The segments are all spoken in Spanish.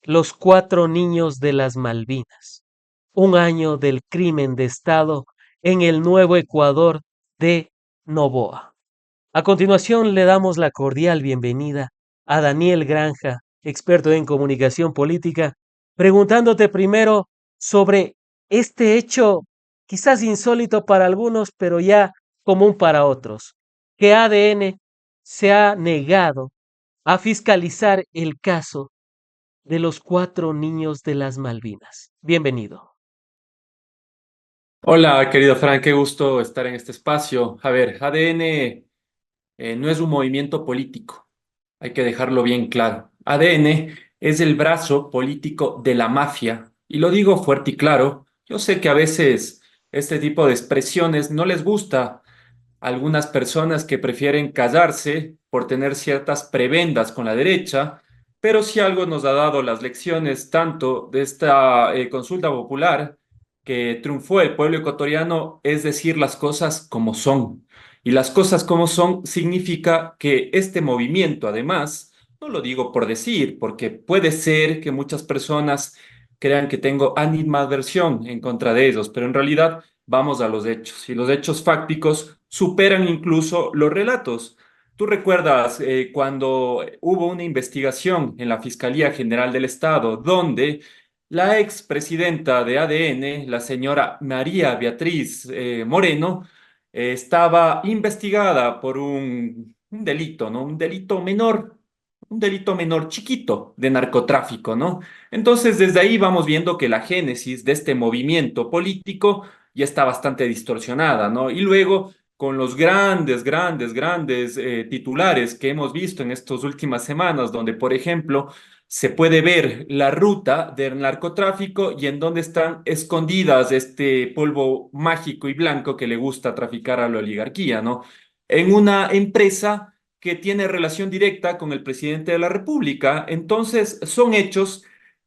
Los cuatro niños de las Malvinas. Un año del crimen de Estado en el nuevo Ecuador de Noboa. A continuación le damos la cordial bienvenida a Daniel Granja, experto en comunicación política, preguntándote primero sobre este hecho quizás insólito para algunos, pero ya común para otros, que ADN se ha negado a fiscalizar el caso de los cuatro niños de las Malvinas. Bienvenido. Hola, querido Frank, qué gusto estar en este espacio. A ver, ADN no es un movimiento político, hay que dejarlo bien claro. ADN es el brazo político de la mafia, y lo digo fuerte y claro. Yo sé que a veces este tipo de expresiones no les gusta a algunas personas que prefieren callarse por tener ciertas prebendas con la derecha, pero si algo nos ha dado las lecciones tanto de esta consulta popular que triunfó el pueblo ecuatoriano es decir las cosas como son. Y las cosas como son significa que este movimiento, además, no lo digo por decir, porque puede ser que muchas personas crean que tengo animadversión en contra de ellos, pero en realidad vamos a los hechos. Y los hechos fácticos superan incluso los relatos. ¿Tú recuerdas cuando hubo una investigación en la Fiscalía General del Estado donde la expresidenta de ADN, la señora María Beatriz Moreno, estaba investigada por un delito, ¿no? Un delito menor chiquito de narcotráfico, ¿no? Entonces, desde ahí vamos viendo que la génesis de este movimiento político ya está bastante distorsionada, ¿no? Y luego, con los grandes titulares que hemos visto en estas últimas semanas, donde, por ejemplo, se puede ver la ruta del narcotráfico y en dónde están escondidas este polvo mágico y blanco que le gusta traficar a la oligarquía, ¿no? En una empresa que tiene relación directa con el presidente de la República. Entonces, son hechos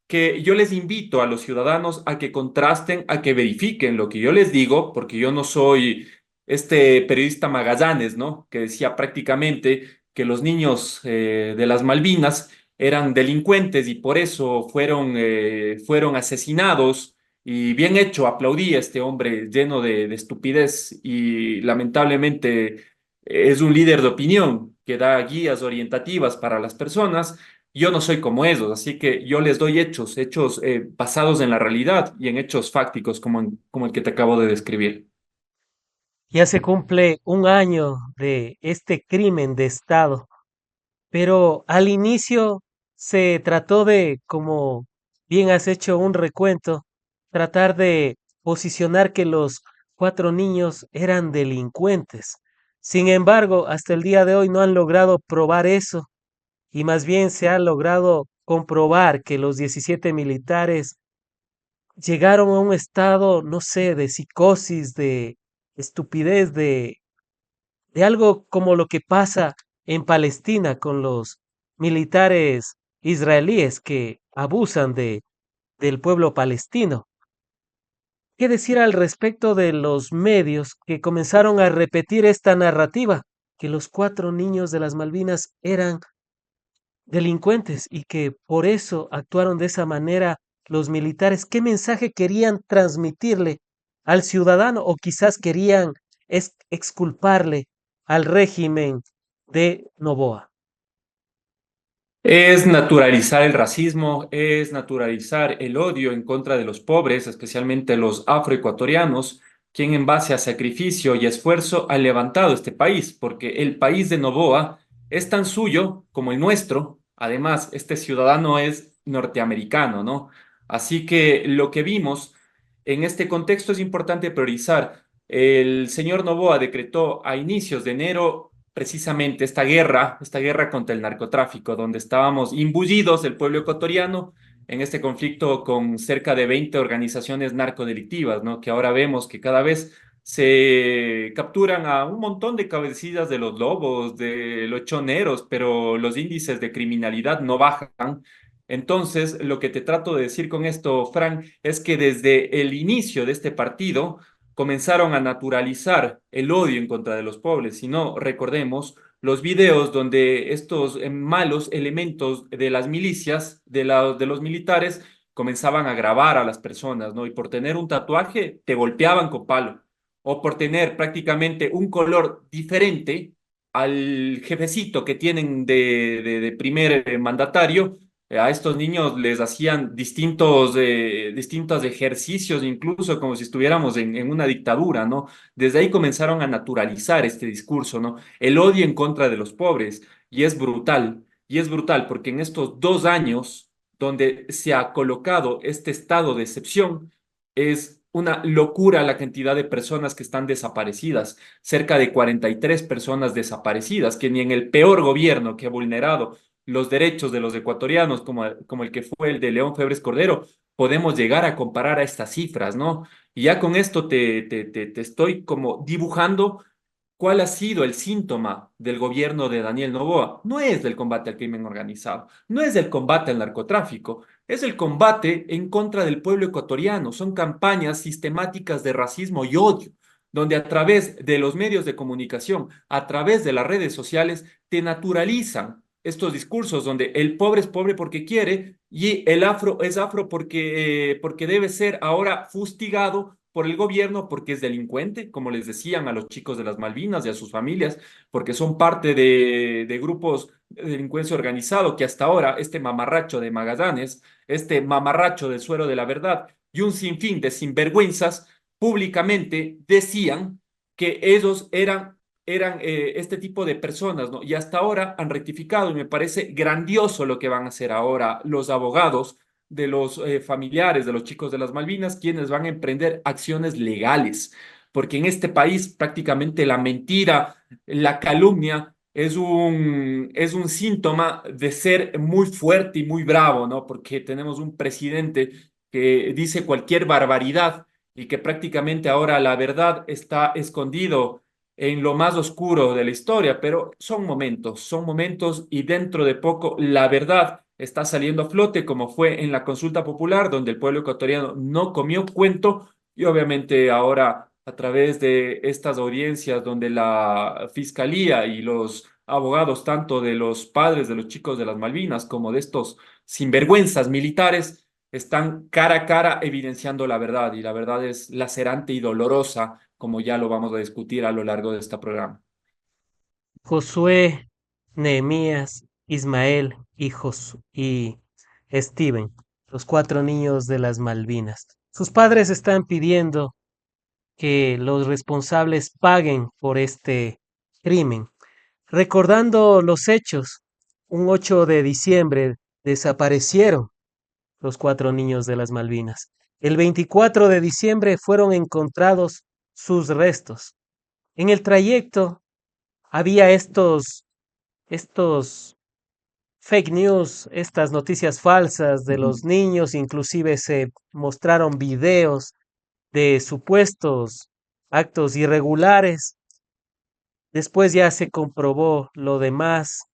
que yo les invito a los ciudadanos a que contrasten, a que verifiquen lo que yo les digo, porque yo no soy este periodista Magallanes, ¿no? Que decía prácticamente que los niños de las Malvinas eran delincuentes y por eso fueron asesinados. Y bien hecho, aplaudí a este hombre lleno de estupidez y lamentablemente es un líder de opinión que da guías orientativas para las personas. Yo no soy como ellos, así que yo les doy hechos basados en la realidad y en hechos fácticos como el que te acabo de describir. Ya se cumple un año de este crimen de Estado, pero al inicio se trató de, como bien has hecho un recuento, tratar de posicionar que los cuatro niños eran delincuentes. Sin embargo, hasta el día de hoy no han logrado probar eso y más bien se ha logrado comprobar que los 17 militares llegaron a un estado, no sé, de psicosis, de estupidez, de algo como lo que pasa en Palestina con los militares israelíes que abusan del pueblo palestino. ¿Qué decir al respecto de los medios que comenzaron a repetir esta narrativa? Que los cuatro niños de las Malvinas eran delincuentes y que por eso actuaron de esa manera los militares. ¿Qué mensaje querían transmitirle al ciudadano o quizás querían exculparle al régimen de Noboa? Es naturalizar el racismo, es naturalizar el odio en contra de los pobres, especialmente los afroecuatorianos, quien en base a sacrificio y esfuerzo ha levantado este país, porque el país de Noboa es tan suyo como el nuestro. Además, este ciudadano es norteamericano, ¿no? Así que lo que vimos en este contexto es importante priorizar. El señor Noboa decretó a inicios de enero precisamente esta guerra contra el narcotráfico, donde estábamos imbullidos el pueblo ecuatoriano en este conflicto con cerca de 20 organizaciones narcodelictivas, ¿no? Que ahora vemos que cada vez se capturan a un montón de cabecillas de los lobos, de los choneros, pero los índices de criminalidad no bajan. Entonces, lo que te trato de decir con esto, Frank, es que desde el inicio de este partido, comenzaron a naturalizar el odio en contra de los pobres. Si no, recordemos los videos donde estos malos elementos de las milicias, de los militares, comenzaban a grabar a las personas, ¿no? Y por tener un tatuaje te golpeaban con palo, o por tener prácticamente un color diferente al jefecito que tienen de primer mandatario. A estos niños les hacían distintos ejercicios, incluso como si estuviéramos en una dictadura, ¿no? Desde ahí comenzaron a naturalizar este discurso, ¿no? El odio en contra de los pobres. Y es brutal porque en estos 2 años donde se ha colocado este estado de excepción, es una locura la cantidad de personas que están desaparecidas, cerca de 43 personas desaparecidas, que ni en el peor gobierno que ha vulnerado los derechos de los ecuatorianos, como el que fue el de León Febres Cordero, podemos llegar a comparar a estas cifras, ¿no? Y ya con esto te estoy como dibujando cuál ha sido el síntoma del gobierno de Daniel Noboa. No es del combate al crimen organizado, no es del combate al narcotráfico, es el combate en contra del pueblo ecuatoriano. Son campañas sistemáticas de racismo y odio, donde a través de los medios de comunicación, a través de las redes sociales, te naturalizan estos discursos donde el pobre es pobre porque quiere y el afro es afro porque debe ser ahora fustigado por el gobierno porque es delincuente, como les decían a los chicos de las Malvinas y a sus familias, porque son parte de grupos de delincuencia organizado que hasta ahora este mamarracho de Magallanes, este mamarracho del Suero de la Verdad y un sinfín de sinvergüenzas públicamente decían que ellos eran este tipo de personas, ¿no? Y hasta ahora han rectificado y me parece grandioso lo que van a hacer ahora los abogados de los familiares de los chicos de las Malvinas, quienes van a emprender acciones legales, porque en este país prácticamente la mentira, la calumnia es un síntoma de ser muy fuerte y muy bravo, ¿no? Porque tenemos un presidente que dice cualquier barbaridad y que prácticamente ahora la verdad está escondido en lo más oscuro de la historia, pero son momentos y dentro de poco la verdad está saliendo a flote, como fue en la consulta popular, donde el pueblo ecuatoriano no comió cuento y obviamente ahora a través de estas audiencias donde la fiscalía y los abogados, tanto de los padres de los chicos de las Malvinas como de estos sinvergüenzas militares, están cara a cara evidenciando la verdad y la verdad es lacerante y dolorosa, como ya lo vamos a discutir a lo largo de este programa. Josué, Nehemías, Ismael y Steven, los cuatro niños de las Malvinas. Sus padres están pidiendo que los responsables paguen por este crimen. Recordando los hechos, un 8 de diciembre desaparecieron los cuatro niños de las Malvinas. El 24 de diciembre fueron encontrados sus restos. En el trayecto había estos fake news, estas noticias falsas de Ujú. los niños, inclusive se mostraron videos de supuestos actos irregulares. Después ya se comprobó lo demás.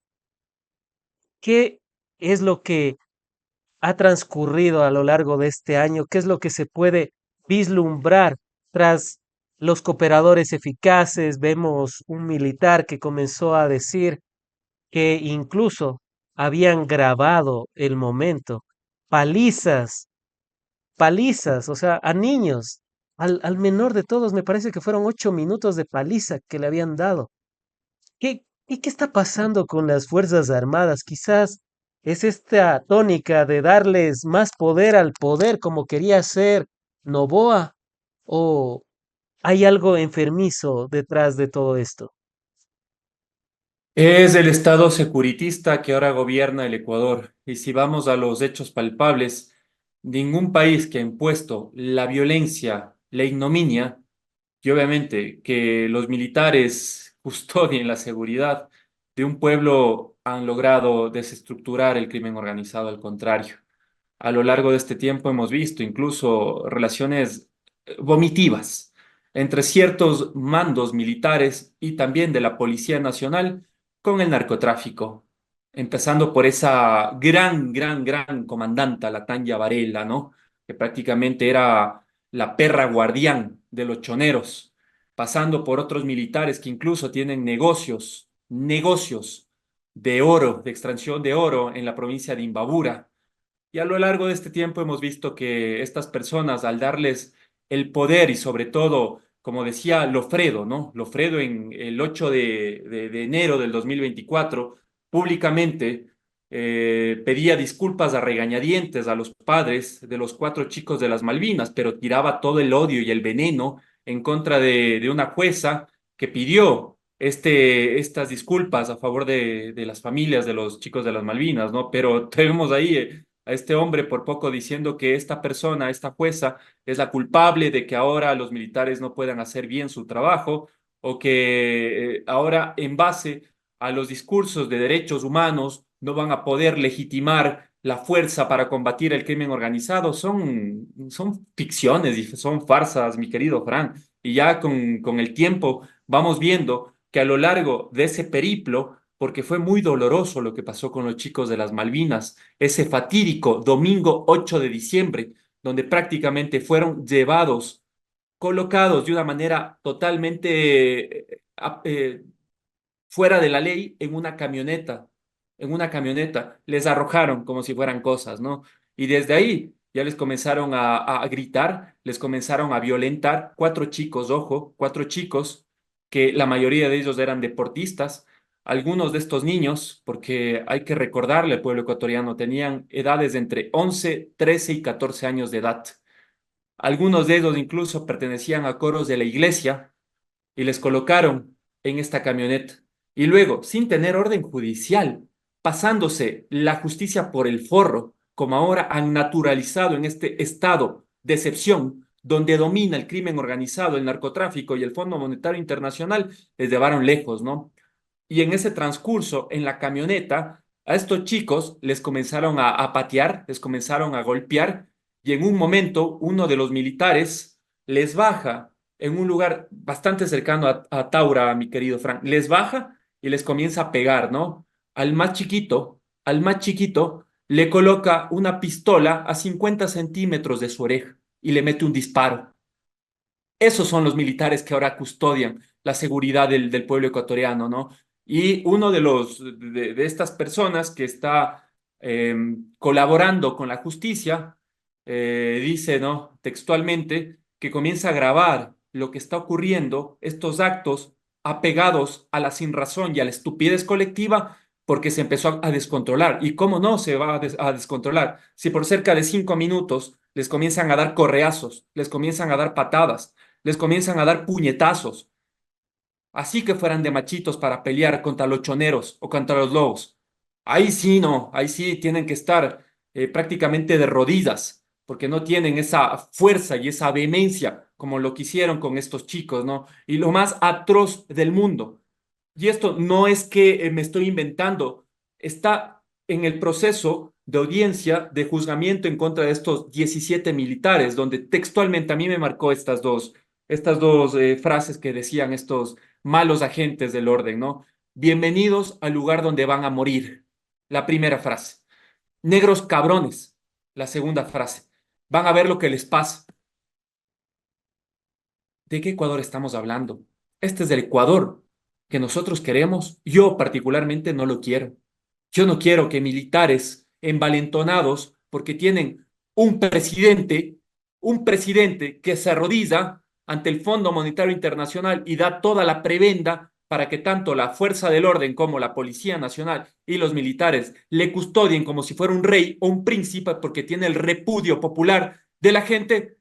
¿Qué es lo que ha transcurrido a lo largo de este año? ¿Qué es lo que se puede vislumbrar tras los cooperadores eficaces? Vemos un militar que comenzó a decir que incluso habían grabado el momento, palizas, palizas, o sea, a niños, al menor de todos, me parece que fueron 8 minutos de paliza que le habían dado. ¿Qué está pasando con las Fuerzas Armadas? Quizás es esta tónica de darles más poder al poder como quería hacer Noboa, o hay algo enfermizo detrás de todo esto. Es el Estado securitista que ahora gobierna el Ecuador. Y si vamos a los hechos palpables, ningún país que ha impuesto la violencia, la ignominia, y obviamente que los militares custodien la seguridad de un pueblo han logrado desestructurar el crimen organizado. Al contrario, a lo largo de este tiempo hemos visto incluso relaciones vomitivas entre ciertos mandos militares y también de la Policía Nacional con el narcotráfico, empezando por esa gran comandanta, la Tanya Varela, ¿no? Que prácticamente era la perra guardián de los choneros, pasando por otros militares que incluso tienen negocios negocios de oro, de extracción de oro en la provincia de Imbabura. Y a lo largo de este tiempo hemos visto que estas personas, al darles el poder y sobre todo, como decía Lofredo, ¿no? Lofredo en el 8 de enero del 2024, públicamente pedía disculpas a regañadientes a los padres de los cuatro chicos de las Malvinas, pero tiraba todo el odio y el veneno en contra de una jueza que pidió estas disculpas a favor de las familias de los chicos de las Malvinas, ¿no? Pero tenemos ahí a este hombre por poco diciendo que esta persona, esta jueza, es la culpable de que ahora los militares no puedan hacer bien su trabajo o que ahora en base a los discursos de derechos humanos no van a poder legitimar la fuerza para combatir el crimen organizado. Son ficciones y son farsas, mi querido Fran. Y ya con el tiempo vamos viendo que a lo largo de ese periplo, porque fue muy doloroso lo que pasó con los chicos de las Malvinas, ese fatídico domingo 8 de diciembre, donde prácticamente fueron llevados, colocados de una manera totalmente fuera de la ley en una camioneta, les arrojaron como si fueran cosas, ¿no? Y desde ahí ya les comenzaron a gritar, les comenzaron a violentar, cuatro chicos, ojo, cuatro chicos, que la mayoría de ellos eran deportistas. Algunos de estos niños, porque hay que recordarle al pueblo ecuatoriano, tenían edades de entre 11, 13 y 14 años de edad. Algunos de ellos incluso pertenecían a coros de la iglesia y les colocaron en esta camioneta. Y luego, sin tener orden judicial, pasándose la justicia por el forro, como ahora han naturalizado en este estado de excepción, donde domina el crimen organizado, el narcotráfico y el Fondo Monetario Internacional, les llevaron lejos, ¿no? Y en ese transcurso, en la camioneta, a estos chicos les comenzaron a patear, les comenzaron a golpear, y en un momento uno de los militares les baja en un lugar bastante cercano a Taura, mi querido Frank, les baja y les comienza a pegar, ¿no? Al más chiquito, le coloca una pistola a 50 centímetros de su oreja y le mete un disparo. Esos son los militares que ahora custodian la seguridad del pueblo ecuatoriano, ¿no? Y uno de estas personas que está colaborando con la justicia dice, ¿no? Textualmente, que comienza a grabar lo que está ocurriendo, estos actos apegados a la sinrazón y a la estupidez colectiva, porque se empezó a descontrolar. ¿Y cómo no se va a descontrolar? Si por cerca de 5 minutos les comienzan a dar correazos, les comienzan a dar patadas, les comienzan a dar puñetazos, así que fueran de machitos para pelear contra los choneros o contra los lobos. Ahí sí, no, ahí sí tienen que estar prácticamente de rodillas, porque no tienen esa fuerza y esa vehemencia como lo que hicieron con estos chicos, ¿no? Y lo más atroz del mundo. Y esto no es que me estoy inventando, está en el proceso de audiencia de juzgamiento en contra de estos 17 militares, donde textualmente a mí me marcó estas dos frases que decían estos malos agentes del orden, ¿no? Bienvenidos al lugar donde van a morir. La primera frase. Negros cabrones. La segunda frase. Van a ver lo que les pasa. ¿De qué Ecuador estamos hablando? Este es el Ecuador que nosotros queremos. Yo particularmente no lo quiero. Yo no quiero que militares envalentonados, porque tienen un presidente, un presidente que se arrodilla ante el Fondo Monetario Internacional y da toda la prebenda para que tanto la Fuerza del Orden como la Policía Nacional y los militares le custodien como si fuera un rey o un príncipe porque tiene el repudio popular de la gente,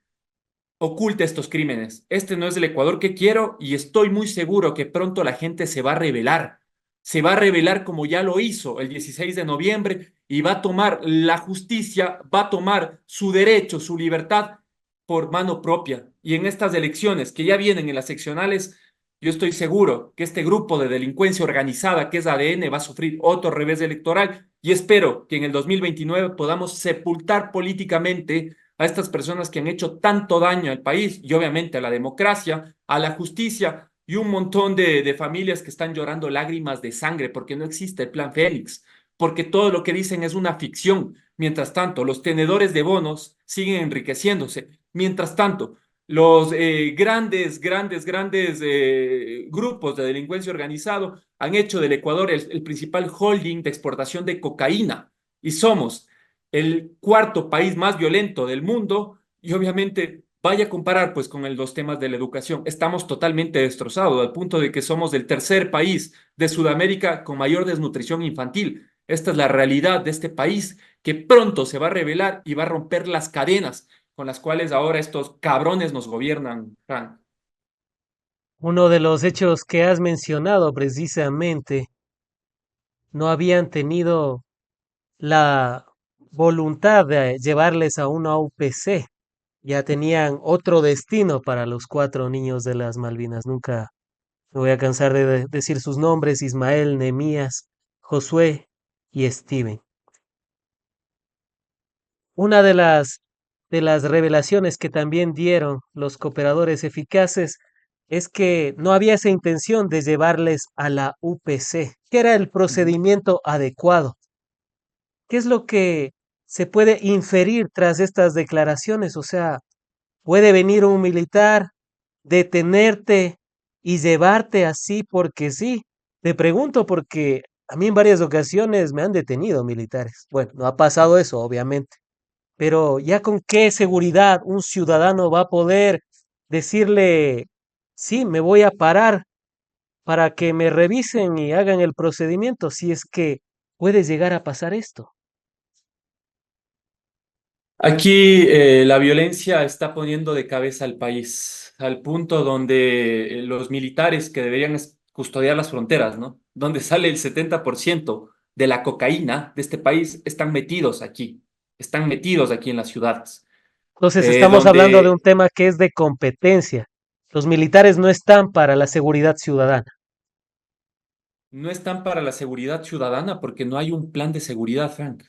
oculta estos crímenes. Este no es el Ecuador que quiero y estoy muy seguro que pronto la gente se va a rebelar. Se va a rebelar como ya lo hizo el 16 de noviembre y va a tomar la justicia, va a tomar su derecho, su libertad por mano propia. Y en estas elecciones que ya vienen en las seccionales, yo estoy seguro que este grupo de delincuencia organizada que es ADN va a sufrir otro revés electoral y espero que en el 2029 podamos sepultar políticamente a estas personas que han hecho tanto daño al país y obviamente a la democracia, a la justicia y un montón de familias que están llorando lágrimas de sangre porque no existe el plan Fénix, porque todo lo que dicen es una ficción. Mientras tanto, los tenedores de bonos siguen enriqueciéndose. Mientras tanto, Los grandes grupos de delincuencia organizado han hecho del Ecuador el principal holding de exportación de cocaína y somos el cuarto país más violento del mundo y obviamente vaya a comparar pues con los temas de la educación. Estamos totalmente destrozados al punto de que somos el tercer país de Sudamérica con mayor desnutrición infantil. Esta es la realidad de este país que pronto se va a revelar y va a romper las cadenas con las cuales ahora estos cabrones nos gobiernan, Frank. Uno de los hechos que has mencionado precisamente, no habían tenido la voluntad de llevarles a una UPC. Ya tenían otro destino para los cuatro niños de las Malvinas. Nunca me voy a cansar de decir sus nombres: Ismael, Nehemías, Josué y Steven. Una de las revelaciones que también dieron los cooperadores eficaces es que no había esa intención de llevarles a la UPC, que era el Ujú. procedimiento adecuado. ¿Qué es lo que se puede inferir tras estas declaraciones? O sea, puede venir un militar, detenerte y llevarte así porque sí. Te pregunto porque a mí en varias ocasiones me han detenido militares. Bueno, no ha pasado eso, obviamente, pero ya con qué seguridad un ciudadano va a poder decirle, sí, me voy a parar para que me revisen y hagan el procedimiento, si es que puede llegar a pasar esto. Aquí la violencia está poniendo de cabeza al país, al punto donde los militares que deberían custodiar las fronteras, ¿no? Donde sale el 70% de la cocaína de este país, están metidos aquí en las ciudades, Entonces estamos hablando de un donde tema que es de competencia. Los militares no están para la seguridad ciudadana. no están para la seguridad ciudadana porque no hay un plan de seguridad, Frank.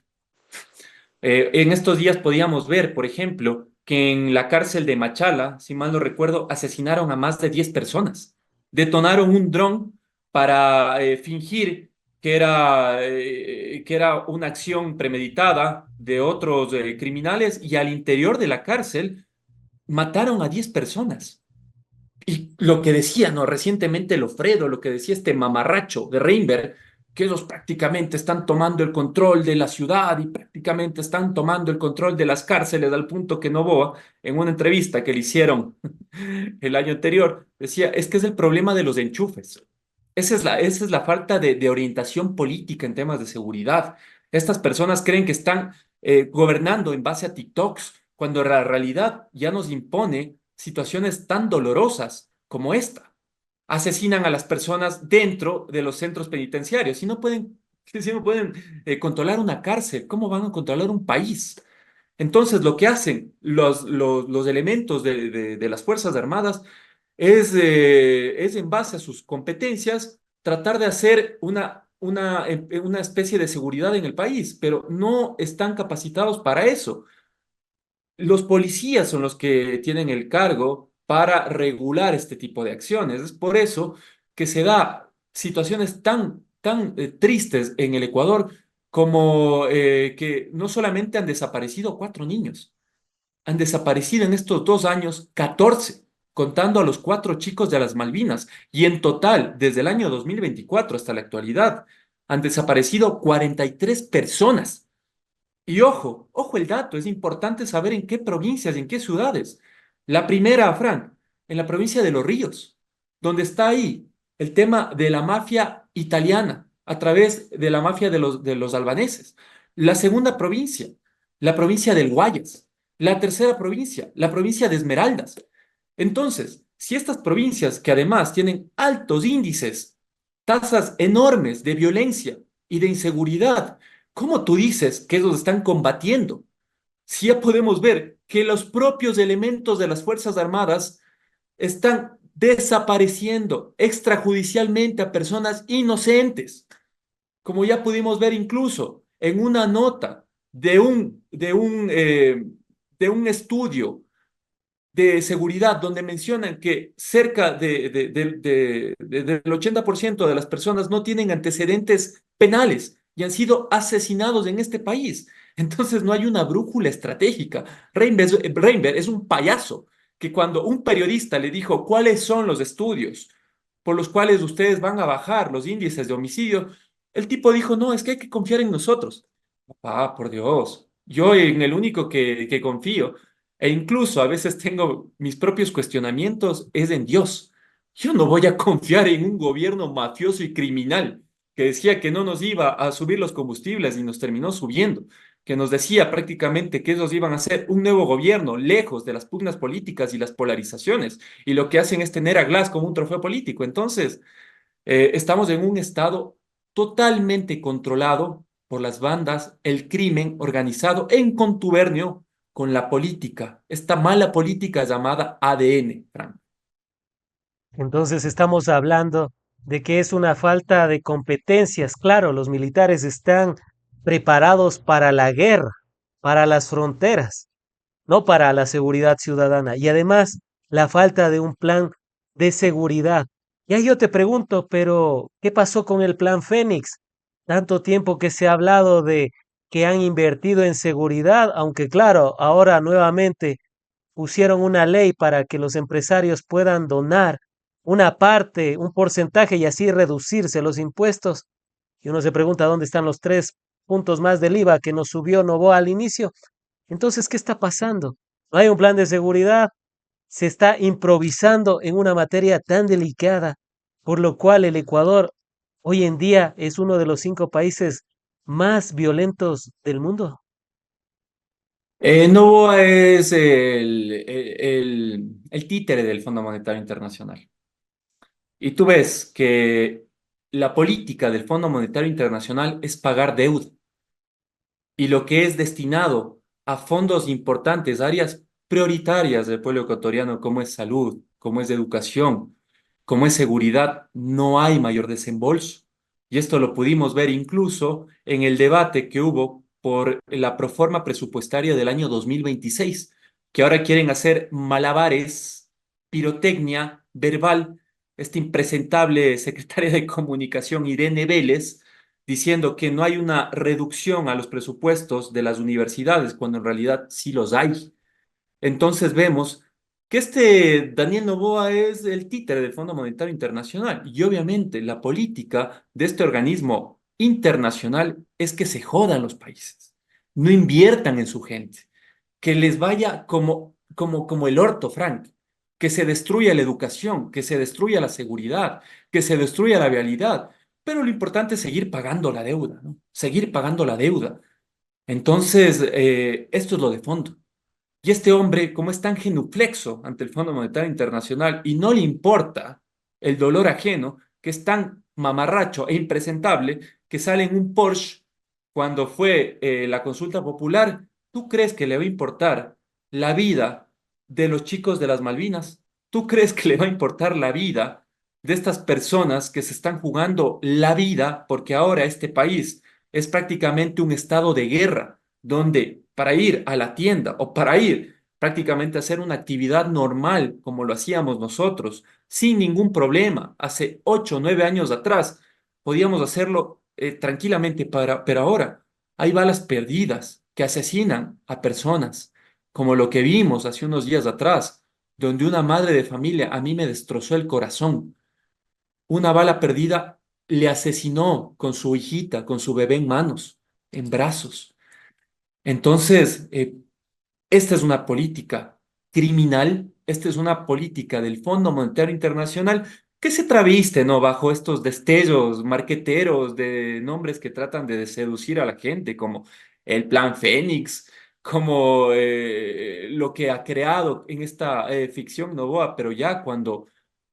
En estos días podíamos ver, por ejemplo, que en la cárcel de Machala, si mal no recuerdo, asesinaron a más de 10 personas. Detonaron un dron para fingir que era una acción premeditada de otros criminales y al interior de la cárcel mataron a 10 personas. Y lo que decía, ¿no? Recientemente Lofredo, lo que decía este mamarracho de Reinberg, que ellos prácticamente están tomando el control de la ciudad y prácticamente están tomando el control de las cárceles al punto que Novoa, en una entrevista que le hicieron el año anterior, decía, es que es el problema de los enchufes. Esa es la falta de orientación política en temas de seguridad. Estas personas creen que están gobernando en base a TikToks, cuando la realidad ya nos impone situaciones tan dolorosas como esta. Asesinan a las personas dentro de los centros penitenciarios. Si no pueden controlar una cárcel, ¿cómo van a controlar un país? Entonces, lo que hacen los elementos de las Fuerzas Armadas es en base a sus competencias tratar de hacer una especie de seguridad en el país, pero no están capacitados para eso. Los policías son los que tienen el cargo para regular este tipo de acciones. Es por eso que se da situaciones tan tristes en el Ecuador como que no solamente han desaparecido 4 niños, han desaparecido en estos 2 años 14, contando a los 4 chicos de las Malvinas. Y en total, desde el año 2024 hasta la actualidad, han desaparecido 43 personas. Y ojo el dato, es importante saber en qué provincias, en qué ciudades. La primera, Frank, en la provincia de Los Ríos, donde está ahí el tema de la mafia italiana a través de la mafia de los albaneses. La segunda provincia, la provincia del Guayas. La tercera provincia, la provincia de Esmeraldas. Entonces, si estas provincias que además tienen altos índices, tasas enormes de violencia y de inseguridad, ¿cómo tú dices que ellos están combatiendo? Si ya podemos ver que los propios elementos de las Fuerzas Armadas están desapareciendo extrajudicialmente a personas inocentes, como ya pudimos ver incluso en una nota de un estudio de seguridad donde mencionan que cerca del 80% de las personas no tienen antecedentes penales y han sido asesinados en este país. Entonces no hay una brújula estratégica. Reinberg es un payaso que cuando un periodista le dijo cuáles son los estudios por los cuales ustedes van a bajar los índices de homicidio, el tipo dijo, no, es que hay que confiar en nosotros. Ah, por Dios, yo en el único que confío, e incluso a veces tengo mis propios cuestionamientos, es en Dios. Yo no voy a confiar en un gobierno mafioso y criminal que decía que no nos iba a subir los combustibles y nos terminó subiendo, que nos decía prácticamente que ellos iban a hacer un nuevo gobierno lejos de las pugnas políticas y las polarizaciones, y lo que hacen es tener a Glass como un trofeo político. Entonces, estamos en un estado totalmente controlado por las bandas, el crimen organizado en contubernio con la política, esta mala política llamada ADN, Frank. Entonces estamos hablando de que es una falta de competencias. Claro, los militares están preparados para la guerra, para las fronteras, no para la seguridad ciudadana. Y además, la falta de un plan de seguridad. Y ahí yo te pregunto, pero ¿qué pasó con el plan Fénix? Tanto tiempo que se ha hablado de que han invertido en seguridad, aunque claro, ahora nuevamente pusieron una ley para que los empresarios puedan donar una parte, un porcentaje y así reducirse los impuestos. Y uno se pregunta dónde están los 3 puntos más del IVA que nos subió Novoa al inicio. Entonces, ¿qué está pasando? No hay un plan de seguridad, se está improvisando en una materia tan delicada, por lo cual el Ecuador hoy en día es uno de los 5 países más violentos del mundo. Novoa es el títere del Fondo Monetario Internacional. Y tú ves que la política del Fondo Monetario Internacional es pagar deuda. Y lo que es destinado a fondos importantes, áreas prioritarias del pueblo ecuatoriano, como es salud, como es educación, como es seguridad, no hay mayor desembolso. Y esto lo pudimos ver incluso en el debate que hubo por la proforma presupuestaria del año 2026, que ahora quieren hacer malabares, pirotecnia verbal. Esta impresentable secretaria de Comunicación, Irene Vélez, diciendo que no hay una reducción a los presupuestos de las universidades, cuando en realidad sí los hay. Entonces vemos que este Daniel Noboa es el títere del Fondo Monetario Internacional y obviamente la política de este organismo internacional es que se jodan los países, no inviertan en su gente, que les vaya como el orto, Frank, que se destruya la educación, que se destruya la seguridad, que se destruya la vialidad, pero lo importante es seguir pagando la deuda, ¿no? Seguir pagando la deuda. Entonces, esto es lo de fondo. Y este hombre, como es tan genuflexo ante el Fondo Monetario Internacional y no le importa el dolor ajeno, que es tan mamarracho e impresentable que sale en un Porsche cuando fue la consulta popular, ¿tú crees que le va a importar la vida de los chicos de las Malvinas? ¿Tú crees que le va a importar la vida de estas personas que se están jugando la vida porque ahora este país es prácticamente un estado de guerra, donde para ir a la tienda o para ir prácticamente a hacer una actividad normal como lo hacíamos nosotros, sin ningún problema, hace 8 o 9 años atrás, podíamos hacerlo tranquilamente, pero ahora hay balas perdidas que asesinan a personas, como lo que vimos hace unos días atrás, donde una madre de familia a mí me destrozó el corazón. Una bala perdida le asesinó con su hijita, con su bebé en manos, en brazos. Entonces, esta es una política criminal, esta es una política del Fondo Monetario Internacional que se traviste, ¿no? Bajo estos destellos marqueteros de nombres que tratan de seducir a la gente, como el Plan Fénix, como lo que ha creado en esta ficción Novoa, pero ya cuando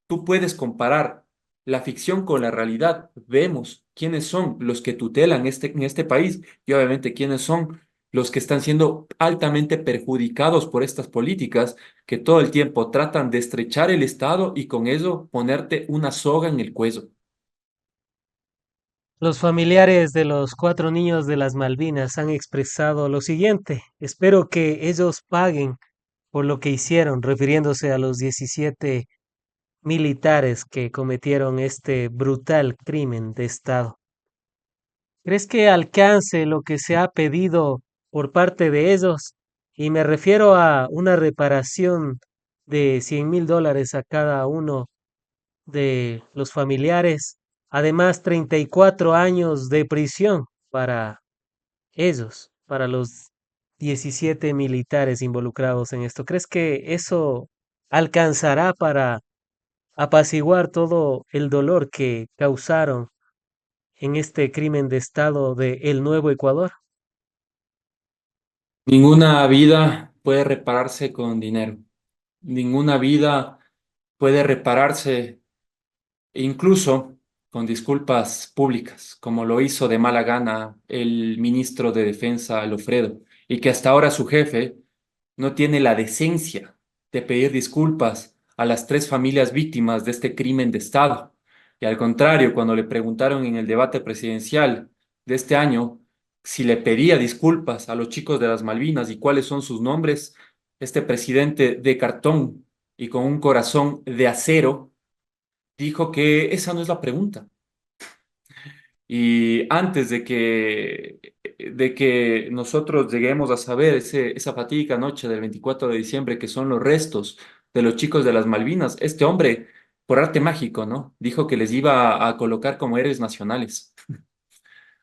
tú puedes comparar la ficción con la realidad, vemos quiénes son los que tutelan en este país y obviamente quiénes son los que están siendo altamente perjudicados por estas políticas que todo el tiempo tratan de estrechar el Estado y con eso ponerte una soga en el cuello. Los familiares de los 4 niños de las Malvinas han expresado lo siguiente: espero que ellos paguen por lo que hicieron, refiriéndose a los 17 militares que cometieron este brutal crimen de Estado. ¿Crees que alcance lo que se ha pedido por parte de ellos? Y me refiero a una reparación de $100,000 a cada uno de los familiares, además 34 años de prisión para ellos, para los 17 militares involucrados en esto. ¿Crees que eso alcanzará para apaciguar todo el dolor que causaron en este crimen de Estado de El Nuevo Ecuador? Ninguna vida puede repararse con dinero. Ninguna vida puede repararse incluso con disculpas públicas, como lo hizo de mala gana el ministro de Defensa, Alfredo, y que hasta ahora su jefe no tiene la decencia de pedir disculpas a las tres familias víctimas de este crimen de Estado. Y al contrario, cuando le preguntaron en el debate presidencial de este año si le pedía disculpas a los chicos de las Malvinas y cuáles son sus nombres, este presidente de cartón y con un corazón de acero dijo que esa no es la pregunta. Y antes de que nosotros lleguemos a saber esa fatídica noche del 24 de diciembre, que son los restos de los chicos de las Malvinas, este hombre, por arte mágico, ¿no? Dijo que les iba a colocar como héroes nacionales.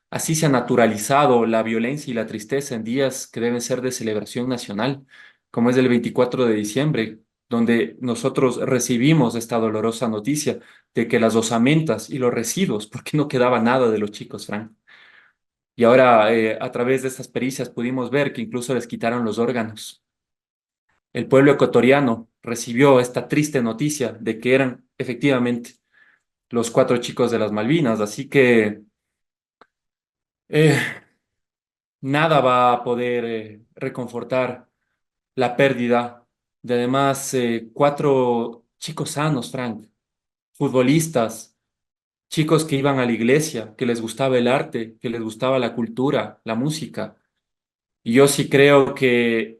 Así se ha naturalizado la violencia y la tristeza en días que deben ser de celebración nacional, como es el 24 de diciembre, donde nosotros recibimos esta dolorosa noticia de que las osamentas y los residuos, porque no quedaba nada de los chicos, Frank. Y ahora, a través de estas pericias, pudimos ver que incluso les quitaron los órganos. El pueblo ecuatoriano recibió esta triste noticia de que eran efectivamente los cuatro chicos de las Malvinas, así que eh, nada va a poder reconfortar la pérdida de además cuatro chicos sanos, Frank, futbolistas, chicos que iban a la iglesia, que les gustaba el arte, que les gustaba la cultura, la música. Y yo sí creo que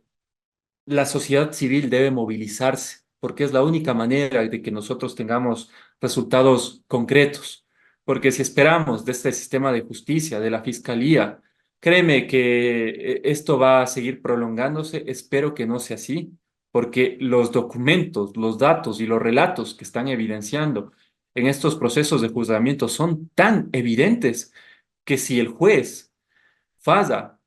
la sociedad civil debe movilizarse, porque es la única manera de que nosotros tengamos resultados concretos. Porque si esperamos de este sistema de justicia, de la fiscalía, créeme que esto va a seguir prolongándose. Espero que no sea así, porque los documentos, los datos y los relatos que están evidenciando en estos procesos de juzgamiento son tan evidentes que si el juez falla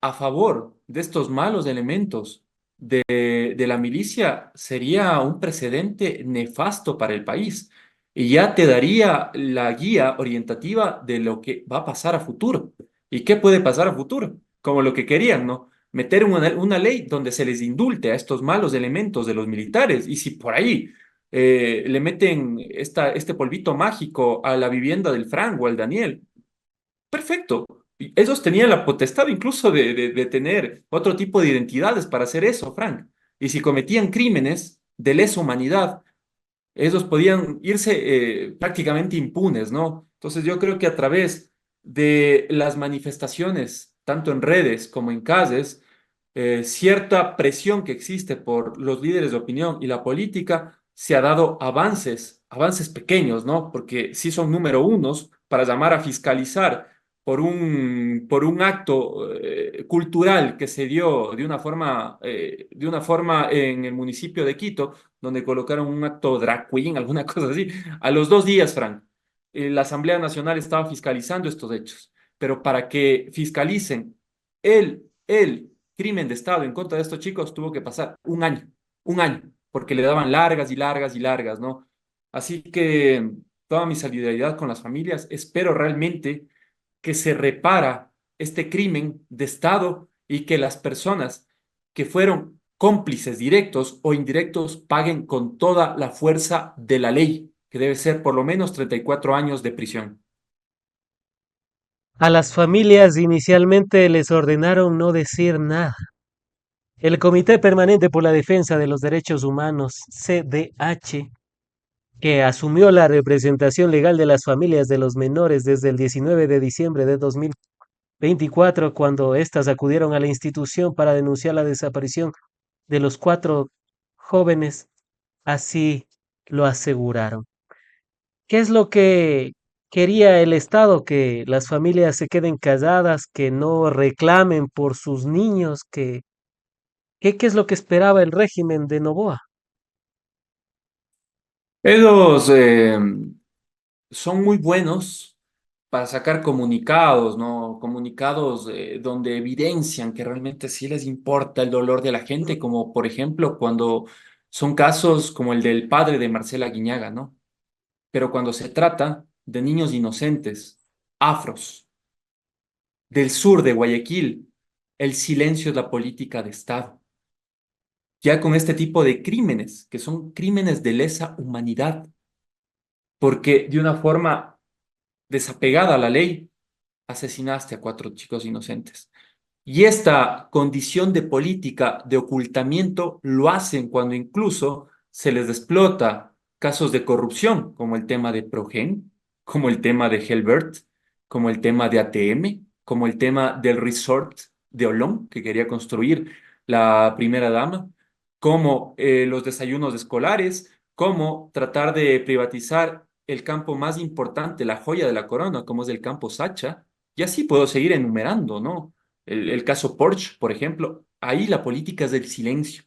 a favor de estos malos elementos de la milicia, sería un precedente nefasto para el país y ya te daría la guía orientativa de lo que va a pasar a futuro. ¿Y qué puede pasar a futuro? Como lo que querían, ¿no? Meter una ley donde se les indulte a estos malos elementos de los militares y si por ahí le meten este polvito mágico a la vivienda del Frank o al Daniel. Perfecto. Y ellos tenían la potestad incluso de tener otro tipo de identidades para hacer eso, Frank. Y si cometían crímenes de lesa humanidad, ellos podían irse prácticamente impunes, ¿no? Entonces yo creo que a través de las manifestaciones, tanto en redes como en calles, cierta presión que existe por los líderes de opinión y la política, se ha dado avances, avances pequeños, ¿no? Porque sí son número unos para llamar a fiscalizar por un acto cultural que se dio de una forma en el municipio de Quito donde colocaron un acto drag queen, alguna cosa así. A los 2 días, Frank, la Asamblea Nacional estaba fiscalizando estos hechos, pero para que fiscalicen el crimen de Estado en contra de estos chicos tuvo que pasar un año, porque le daban largas y largas y largas, ¿no? Así que toda mi solidaridad con las familias, espero realmente que se repara este crimen de Estado y que las personas que fueron cómplices directos o indirectos paguen con toda la fuerza de la ley, que debe ser por lo menos 34 años de prisión. A las familias inicialmente les ordenaron no decir nada. El Comité Permanente por la Defensa de los Derechos Humanos, CDH, que asumió la representación legal de las familias de los menores desde el 19 de diciembre de 2024, cuando éstas acudieron a la institución para denunciar la desaparición de los cuatro jóvenes, así lo aseguraron. ¿Qué es lo que quería el Estado? Que las familias se queden calladas, que no reclamen por sus niños, ¿qué es lo que esperaba el régimen de Noboa? Ellos son muy buenos para sacar comunicados, ¿no? Comunicados donde evidencian que realmente sí les importa el dolor de la gente, como por ejemplo cuando son casos como el del padre de Marcela Guiñaga, ¿no? Pero cuando se trata de niños inocentes, afros, del sur de Guayaquil, el silencio es la política de Estado. Ya con este tipo de crímenes, que son crímenes de lesa humanidad, porque de una forma desapegada a la ley, asesinaste a cuatro chicos inocentes. Y esta condición de política de ocultamiento lo hacen cuando incluso se les explota casos de corrupción, como el tema de Progen, como el tema de Helbert, como el tema de ATM, como el tema del resort de Olón, que quería construir la primera dama, como los desayunos escolares, como tratar de privatizar el campo más importante, la joya de la corona, como es el campo Sacha, y así puedo seguir enumerando, ¿no? El caso Porsche, por ejemplo, ahí la política es del silencio.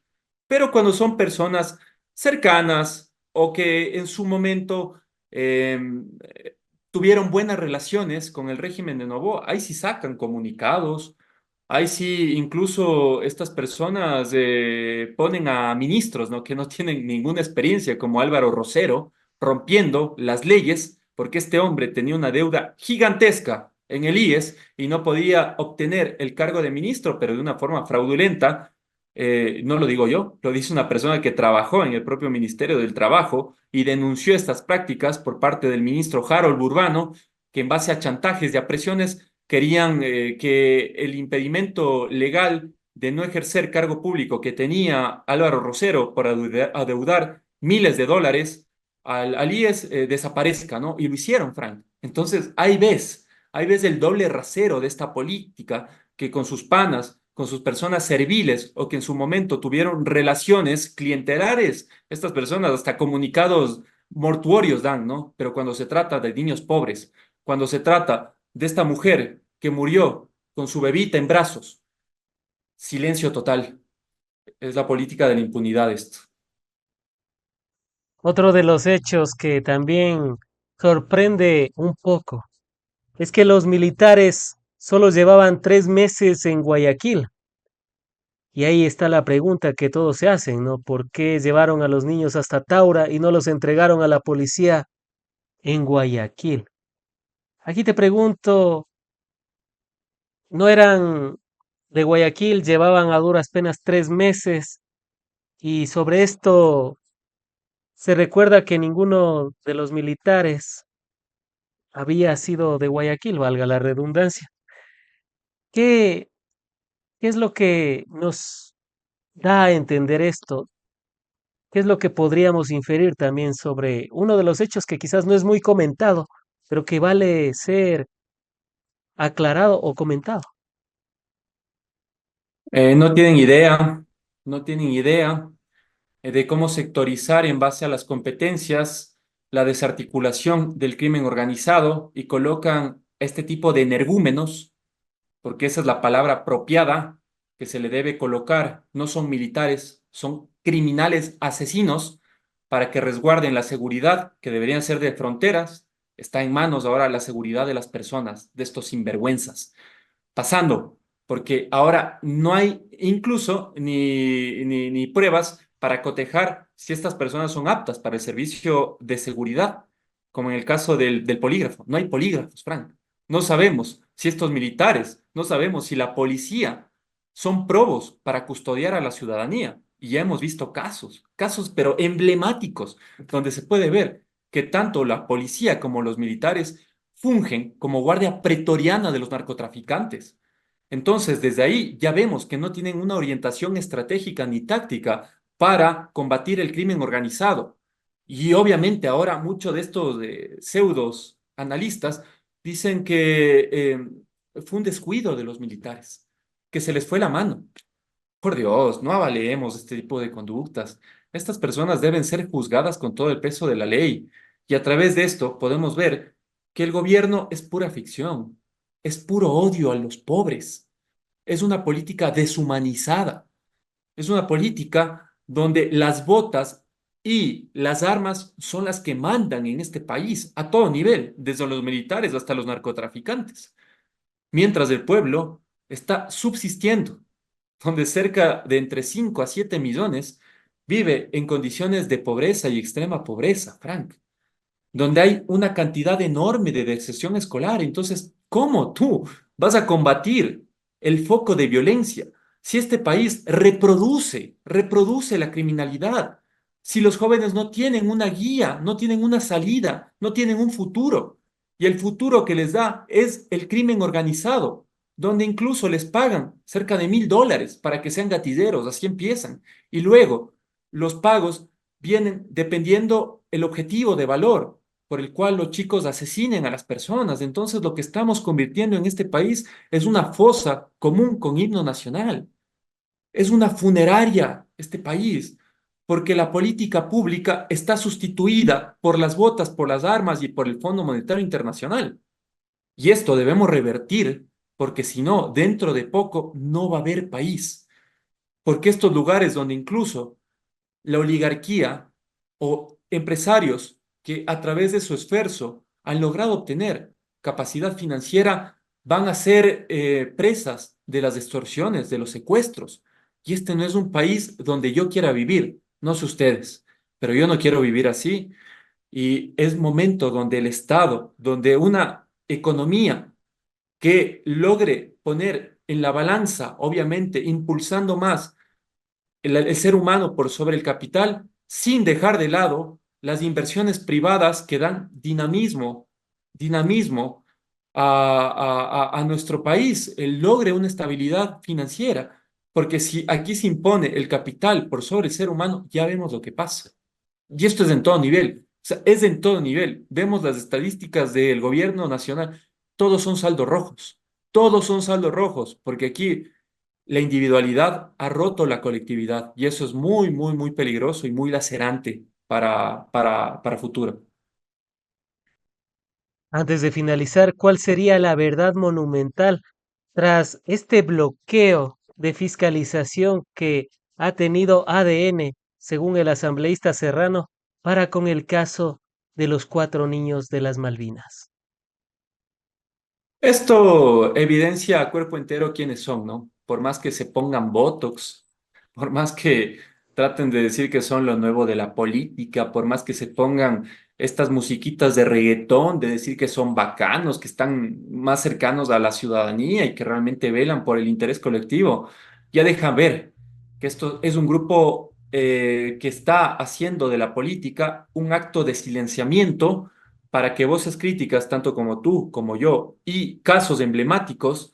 Pero cuando son personas cercanas o que en su momento eh, tuvieron buenas relaciones con el régimen de Noboa, ahí sí sacan comunicados, ahí sí incluso estas personas ponen a ministros, ¿no? Que no tienen ninguna experiencia, como Álvaro Rosero, rompiendo las leyes, porque este hombre tenía una deuda gigantesca en el IES y no podía obtener el cargo de ministro, pero de una forma fraudulenta. No lo digo yo, lo dice una persona que trabajó en el propio Ministerio del Trabajo y denunció estas prácticas por parte del ministro Harold Burbano, que en base a chantajes y a presiones querían que el impedimento legal de no ejercer cargo público que tenía Álvaro Rosero por adeudar miles de dólares al IES desaparezca, ¿no? Y lo hicieron, Frank. Entonces, ahí ves el doble rasero de esta política que con sus panas, con sus personas serviles o que en su momento tuvieron relaciones clientelares, estas personas hasta comunicados mortuorios dan, ¿no? Pero cuando se trata de niños pobres, cuando se trata de esta mujer que murió con su bebita en brazos, silencio total. Es la política de la impunidad esto. Otro de los hechos que también sorprende un poco es que los militares solo llevaban 3 meses en Guayaquil. Y ahí está la pregunta que todos se hacen, ¿no? ¿Por qué llevaron a los niños hasta Taura y no los entregaron a la policía en Guayaquil? Aquí te pregunto, ¿no eran de Guayaquil, llevaban a duras penas 3 meses? Y sobre esto se recuerda que ninguno de los militares había sido de Guayaquil, valga la redundancia. ¿Qué, qué es lo que nos da a entender esto? ¿Qué es lo que podríamos inferir también sobre uno de los hechos que quizás no es muy comentado, pero que vale ser aclarado o comentado? No tienen idea, no tienen idea de cómo sectorizar en base a las competencias la desarticulación del crimen organizado y colocan este tipo de energúmenos, porque esa es la palabra apropiada que se le debe colocar. No son militares, son criminales asesinos para que resguarden la seguridad que deberían ser de fronteras. Está en manos ahora la seguridad de las personas, de estos sinvergüenzas. Pasando, porque ahora no hay incluso ni pruebas para cotejar si estas personas son aptas para el servicio de seguridad, como en el caso del polígrafo. No hay polígrafos, Frank. No sabemos si estos militares, no sabemos si la policía son probos para custodiar a la ciudadanía. Y ya hemos visto casos pero emblemáticos, donde se puede ver que tanto la policía como los militares fungen como guardia pretoriana de los narcotraficantes. Entonces, desde ahí ya vemos que no tienen una orientación estratégica ni táctica para combatir el crimen organizado. Y obviamente ahora muchos de estos pseudos analistas dicen que fue un descuido de los militares, que se les fue la mano. Por Dios, no avalemos este tipo de conductas. Estas personas deben ser juzgadas con todo el peso de la ley. Y a través de esto podemos ver que el gobierno es pura ficción, es puro odio a los pobres, es una política deshumanizada, es una política donde las botas Y las armas son las que mandan en este país a todo nivel, desde los militares hasta los narcotraficantes, mientras el pueblo está subsistiendo, donde cerca de entre 5 a 7 millones vive en condiciones de pobreza y extrema pobreza, Frank, donde hay una cantidad enorme de deserción escolar. Entonces, ¿cómo tú vas a combatir el foco de violencia si este país reproduce la criminalidad? Si los jóvenes no tienen una guía, no tienen una salida, no tienen un futuro, y el futuro que les da es el crimen organizado, donde incluso les pagan cerca de $1.000 para que sean gatilleros, así empiezan. Y luego los pagos vienen dependiendo el objetivo de valor por el cual los chicos asesinen a las personas. Entonces, lo que estamos convirtiendo en este país es una fosa común con himno nacional. Es una funeraria este país, porque la política pública está sustituida por las botas, por las armas y por el Fondo Monetario Internacional. Y esto debemos revertir, porque si no, dentro de poco no va a haber país. Porque estos lugares donde incluso la oligarquía o empresarios que a través de su esfuerzo han logrado obtener capacidad financiera van a ser presas de las extorsiones, de los secuestros. Y este no es un país donde yo quiera vivir, no sé ustedes, pero yo no quiero vivir así. Y es momento donde el Estado, donde una economía que logre poner en la balanza, obviamente, impulsando más el ser humano por sobre el capital, sin dejar de lado las inversiones privadas que dan dinamismo a nuestro país, el logre una estabilidad financiera. Porque si aquí se impone el capital por sobre el ser humano, ya vemos lo que pasa. Y esto es en todo nivel. O sea, es en todo nivel. Vemos las estadísticas del gobierno nacional. Todos son saldos rojos. Todos son saldos rojos. Porque aquí la individualidad ha roto la colectividad y eso es muy, muy, muy peligroso y muy lacerante para futuro. Antes de finalizar, ¿cuál sería la verdad monumental tras este bloqueo de fiscalización que ha tenido ADN, según el asambleísta Serrano, para con el caso de los 4 niños de las Malvinas? Esto evidencia a cuerpo entero quiénes son, ¿no? Por más que se pongan Botox, por más que traten de decir que son lo nuevo de la política, por más que se pongan estas musiquitas de reggaetón, de decir que son bacanos, que están más cercanos a la ciudadanía y que realmente velan por el interés colectivo, ya dejan ver que esto es un grupo que está haciendo de la política un acto de silenciamiento para que voces críticas, tanto como tú, como yo, y casos emblemáticos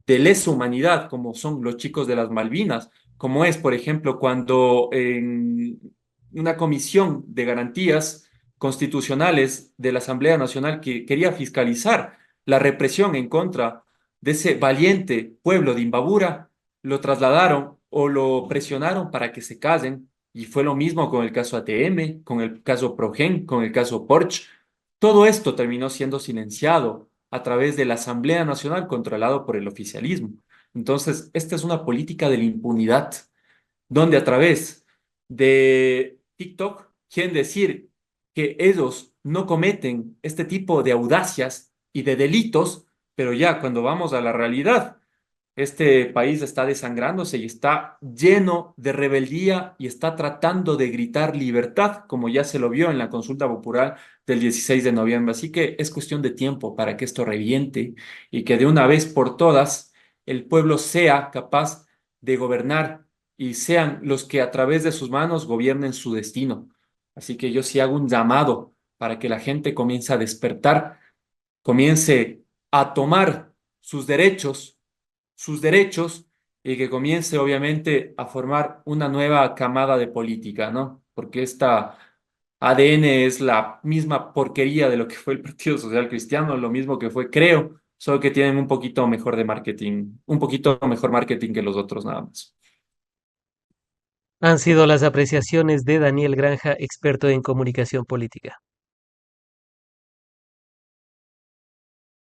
de lesa humanidad, como son los chicos de las Malvinas, como es, por ejemplo, cuando en una comisión de garantías constitucionales de la Asamblea Nacional que quería fiscalizar la represión en contra de ese valiente pueblo de Imbabura, lo trasladaron o lo presionaron para que se casen. Y fue lo mismo con el caso ATM, con el caso Progen, con el caso Porsche. Todo esto terminó siendo silenciado a través de la Asamblea Nacional controlado por el oficialismo. Entonces, esta es una política de la impunidad, donde a través de TikTok quieren decir que ellos no cometen este tipo de audacias y de delitos, pero ya cuando vamos a la realidad, este país está desangrándose y está lleno de rebeldía y está tratando de gritar libertad, como ya se lo vio en la consulta popular del 16 de noviembre. Así que es cuestión de tiempo para que esto reviente y que de una vez por todas el pueblo sea capaz de gobernar y sean los que a través de sus manos gobiernen su destino. Así que yo sí hago un llamado para que la gente comience a despertar, comience a tomar sus derechos y que comience obviamente a formar una nueva camada de política, ¿no? Porque esta ADN es la misma porquería de lo que fue el Partido Social Cristiano, lo mismo que fue Creo, solo que tienen un poquito mejor de marketing, un poquito mejor marketing que los otros nada más. Han sido las apreciaciones de Daniel Granja, experto en comunicación política.